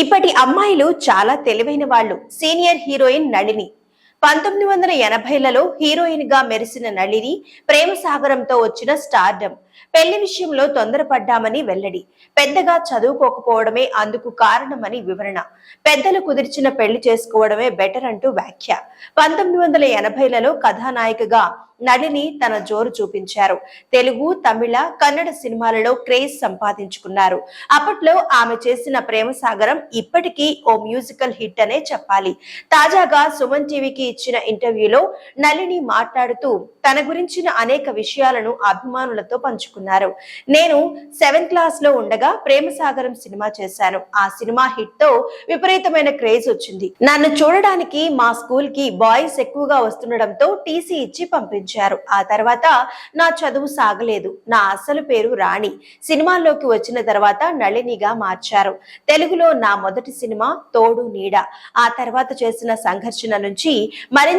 ఇప్పటి అమ్మాయిలు చాలా తెలివైన వాళ్ళు. సీనియర్ హీరోయిన్ నళిని 1980లలో హీరోయిన్ గా మెరిసిన నళిని ప్రేమ సాగరంతో వచ్చిన స్టార్డమ్. పెళ్లి విషయంలో తొందరపడ్డామని వెల్లడి. పెద్దగా చదువుకోకపోవడమే అందుకు కారణమని వివరణ. పెద్దలు కుదిర్చిన పెళ్లి చేసుకోవడమే బెటర్ అంటూ వ్యాఖ్య. 1980లలో కథానాయికగా నళిని తన జోరు చూపించారు. తెలుగు, తమిళ, కన్నడ సినిమాలలో క్రేజ్ సంపాదించుకున్నారు. అప్పట్లో ఆమె చేసిన ప్రేమ సాగరం ఇప్పటికీ ఓ మ్యూజికల్ హిట్ అనే చెప్పాలి. తాజాగా సుమన్ టీవీకి ఇచ్చిన ఇంటర్వ్యూలో నళిని మాట్లాడుతూ తన గురించిన అనేక విషయాలను అభిమానులతో పంచుకున్నారు. నేను 7th క్లాస్ లో ఉండగా ప్రేమ సాగరం సినిమా చేశాను. ఆ సినిమా హిట్ తో విపరీతమైన క్రేజ్ వచ్చింది. నన్ను చూడడానికి మా స్కూల్ కి బాయ్స్ ఎక్కువగా వస్తుండటంతో టీసీ ఇచ్చి పంపించారు. ఆ తర్వాత నా చదువు సాగలేదు. నా అసలు పేరు రాణి. సినిమాల్లోకి వచ్చిన తర్వాత నళినిగా మార్చారు. తెలుగులో నా మొదటి సినిమా తోడు నీడ. ఆ తర్వాత చేసిన సంఘర్షణ నుంచి మరింత